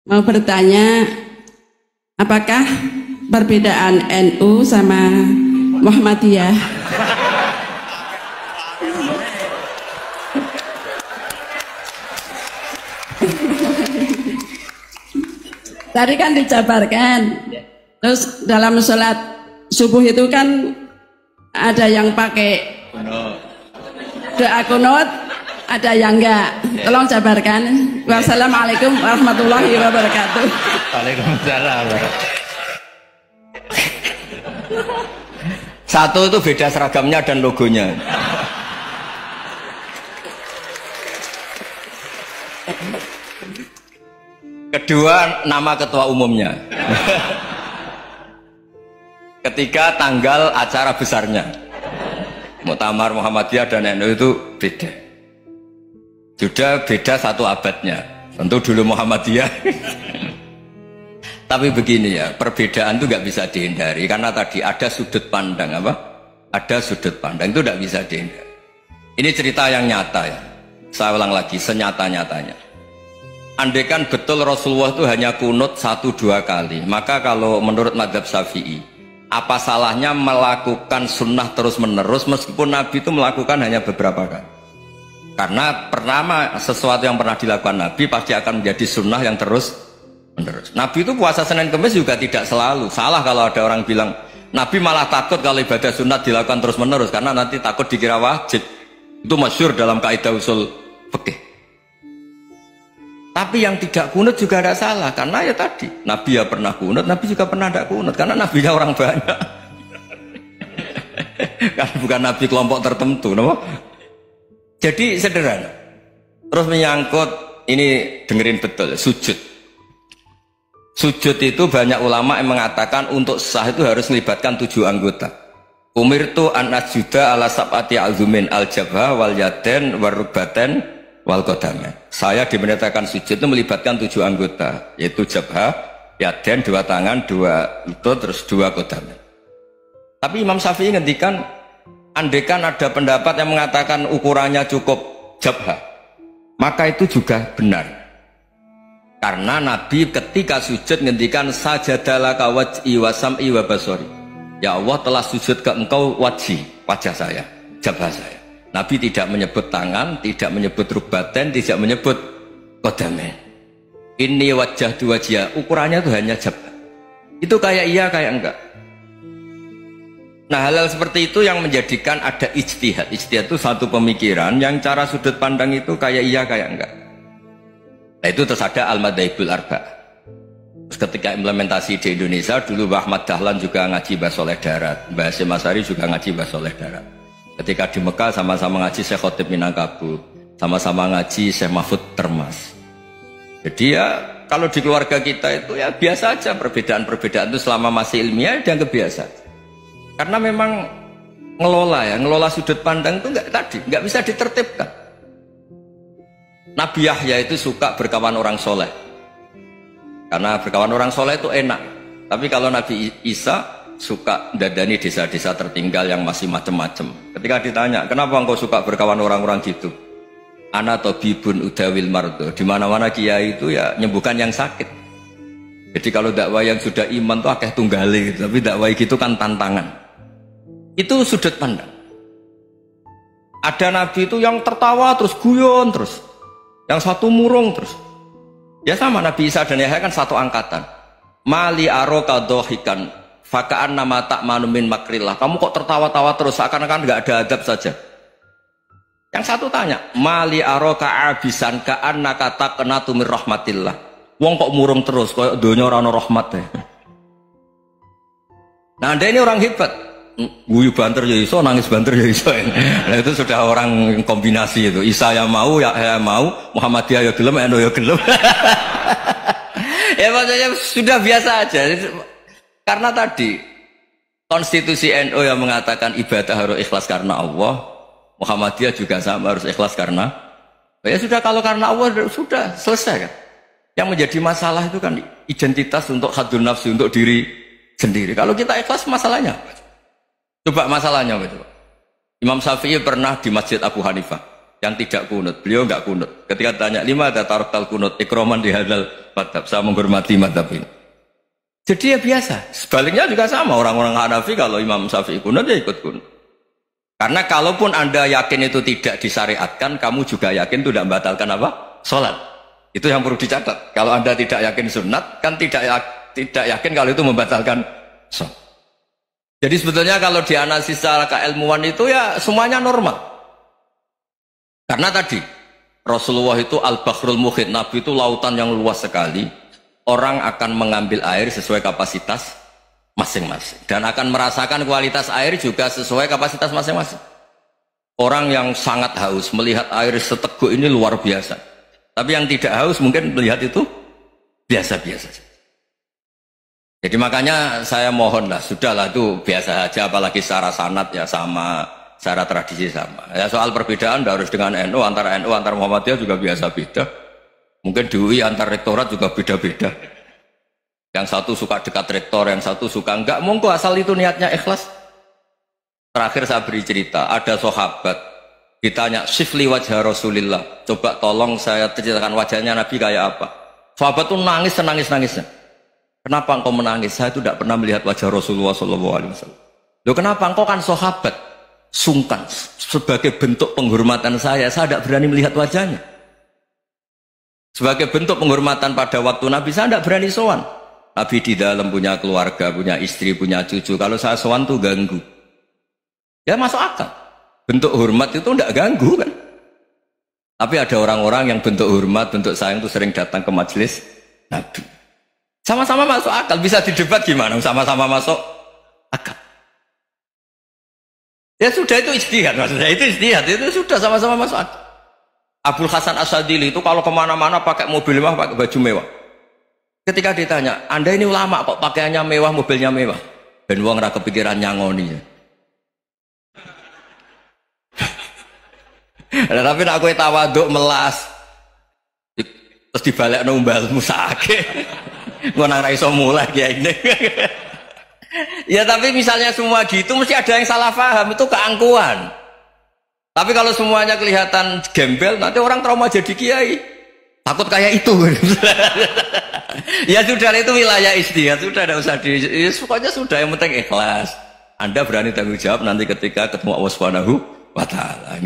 mau bertanya, apakah perbedaan NU sama Muhammadiyah? Tadi kan dijabarkan, terus dalam sholat subuh itu kan ada yang pakai doa kunut, ada yang enggak. Tolong jabarkan. Wassalamualaikum warahmatullahi wabarakatuh. Waalaikumsalam. Satu itu beda seragamnya dan logonya. Kedua, nama ketua umumnya. Ketiga, tanggal acara besarnya. Muktamar Muhammadiyah dan NU itu beda. Sudah beda satu abadnya. Tentu dulu Muhammadiyah. Tapi begini ya, perbedaan itu nggak bisa dihindari karena tadi ada sudut pandang apa? Ada sudut pandang itu nggak bisa dihindari. Ini cerita yang nyata ya. Saya ulang lagi, senyata-nyatanya. Andaikan betul Rasulullah itu hanya kunut 1-2 kali, maka kalau menurut mazhab Syafi'i, apa salahnya melakukan sunnah terus-menerus meskipun Nabi itu melakukan hanya beberapa kali? Karena pertama, sesuatu yang pernah dilakukan Nabi pasti akan menjadi sunnah yang terus-menerus. Nabi itu puasa Senin Kemis juga tidak selalu. Salah kalau ada orang bilang, Nabi malah takut kalau ibadah sunnah dilakukan terus-menerus karena nanti takut dikira wajib. Itu masyhur dalam kaidah usul fikih. Tapi yang tidak kunut juga ada salah karena ya tadi Nabi ya pernah kunut, Nabi juga pernah tidak kunut karena Nabinya orang banyak. Kan bukan Nabi kelompok tertentu, no? Jadi sederhana. Terus menyangkut ini dengerin betul sujud. Sujud itu banyak ulama yang mengatakan untuk sah itu harus melibatkan 7 anggota. Umirtu an asjuda ala sab'ati azumin al jabha wal yaden warrubaten wal qadamain. Saya diperintahkan sujud itu melibatkan 7 anggota, yaitu jabha, yaden 2 tangan, 2 lutut, terus 2 qadamain. Tapi Imam Syafi'i ngendikan, andaikan ada pendapat yang mengatakan ukurannya cukup jabha, maka itu juga benar. Karena Nabi ketika sujud ngendikan sajadalaka waj'i wa sam'i wa basori. Ya Allah telah sujud ke engkau wajah saya, jabha saya. Nabi tidak menyebut tangan, tidak menyebut rukbaten, tidak menyebut qadamain. Ini wajah dua wajah, ukurannya itu hanya jabha. Itu kayak iya kayak enggak. Nah hal-hal seperti itu yang menjadikan ada ijtihad. Ijtihad itu satu pemikiran yang cara sudut pandang itu kayak iya kayak enggak. Nah itu terus ada al-madhaibul arba'. Terus ketika implementasi di Indonesia dulu Mbah Ahmad Dahlan juga ngaji bahasa oleh darat, Mbah Hasyim Asy'ari juga ngaji bahasa oleh darat. Ketika di Mekah sama-sama ngaji Syekh Khotib Minangkabau, sama-sama ngaji Syekh Mahfud Termas. Jadi ya kalau di keluarga kita itu ya biasa aja perbedaan-perbedaan itu selama masih ilmiah dianggap biasa. Karena memang ngelola sudut pandang itu nggak bisa ditertibkan. Nabi Yahya itu suka berkawan orang soleh. Karena berkawan orang soleh itu enak. Tapi kalau Nabi Isa suka dadani desa-desa tertinggal yang masih macam-macam. Ketika ditanya, kenapa engkau suka berkawan orang-orang gitu? Ana tabibun udawil mardo. Di mana-mana kiai itu ya nyembuhkan yang sakit. Jadi kalau dakwah yang sudah iman tuh akeh tunggali, tapi dakwah gitu kan tantangan. Itu sudut pandang. Ada nabi itu yang tertawa terus guyon terus. Yang satu murung terus. Ya sama Nabi Isa dan Yahya kan satu angkatan. Mali aroka dohikan fakaan nama tak manumin makrillah. Kamu kok tertawa-tawa terus seakan-akan nggak ada adab saja. Yang satu tanya, mali aroka abisan kaan nakata kenatu mir rahmatillah. Wong kok murung terus, kok donya ora ono rahmat ya. Nah anda ini orang hebat. Guyu banter ya iso, nangis banter ya iso. Nah itu sudah orang kombinasi itu. Isa ya mau, ya mau, Muhammadiyah ya gelem, NU ya gelem. Ya maksudnya sudah biasa aja. Karena tadi konstitusi NU yang mengatakan ibadah harus ikhlas karena Allah, Muhammadiyah juga sama harus ikhlas karena ya sudah, kalau karena Allah sudah selesai kan. Yang menjadi masalah itu kan identitas untuk hadun nafsi, untuk diri sendiri. Kalau kita ikhlas masalahnya apa? Coba masalahnya itu. Imam Syafi'i pernah di Masjid Abu Hanifah. yang tidak kunut. Beliau enggak kunut. Ketika tanya 5 ada tartal kunut, ikroman di hadal madhab, saya menghormati madhab ini. Jadi ya biasa. Sebaliknya juga sama, orang-orang Hanafi kalau Imam Syafi'i kunut ya ikut kunut. Karena kalaupun Anda yakin itu tidak disyariatkan, kamu juga yakin itu tidak membatalkan apa? Sholat. Itu yang perlu dicatat. Kalau Anda tidak yakin sunat, kan tidak yakin kalau itu membatalkan sholat. Jadi sebetulnya kalau dianalisis secara keilmuan itu ya semuanya normal. Karena tadi Rasulullah itu al-bahrul muhit, Nabi itu lautan yang luas sekali. Orang akan mengambil air sesuai kapasitas masing-masing dan akan merasakan kualitas air juga sesuai kapasitas masing-masing. Orang yang sangat haus melihat air seteguk ini luar biasa. Tapi yang tidak haus mungkin melihat itu biasa-biasa saja. Jadi makanya saya mohonlah, sudahlah itu biasa saja, apalagi secara sanad ya sama, secara tradisi sama. Ya soal perbedaan harus dengan NU, antara Muhammadiyah juga biasa beda. Mungkin di UI antar rektorat juga beda-beda. Yang satu suka dekat rektor, yang satu suka enggak. Monggo asal itu niatnya ikhlas. Terakhir saya beri cerita, ada sahabat ditanya, "Sifli wajah Rasulillah." Coba tolong saya ceritakan wajahnya Nabi kayak apa. Sahabat tuh nangis senangis-nangisnya. Kenapa engkau menangis? Saya itu tidak pernah melihat wajah Rasulullah SAW. Loh kenapa? Engkau kan sahabat. Sungkan. Sebagai bentuk penghormatan saya tidak berani melihat wajahnya. Sebagai bentuk penghormatan pada waktu Nabi, saya tidak berani sowan. Nabi di dalam punya keluarga, punya istri, punya cucu. Kalau saya sowan tuh ganggu. Ya masuk akal. Bentuk hormat itu tidak ganggu kan. Tapi ada orang-orang yang bentuk hormat, bentuk sayang itu sering datang ke majelis Nabi. Sama-sama masuk akal, bisa didebat gimana? Sama-sama masuk akal. Ya sudah itu ijtihad, maksudnya itu ijtihad, itu sudah sama-sama masuk akal. Abul Hasan Asyadili itu kalau kemana-mana pakai mobil mewah, pakai baju mewah. Ketika ditanya, Anda ini ulama kok pakaiannya mewah, mobilnya mewah? Ben wong ra kepikiran nyangoni. Tapi nek kowe tawaduk melas, terus dibalik numbalmu sakit. Gue nang ra iso mulai kayak ini. Ya tapi misalnya semua gitu mesti ada yang salah paham, itu keangkuhan. Tapi kalau semuanya kelihatan gembel, nanti orang trauma jadi kiai. Takut kayak itu. Ya sudah, itu wilayah ijtihad, sudah tidak usah ya, pokoknya sudah, yang penting ikhlas. Anda berani tanggung jawab nanti ketika ketemu Allah Subhanahu wa taala.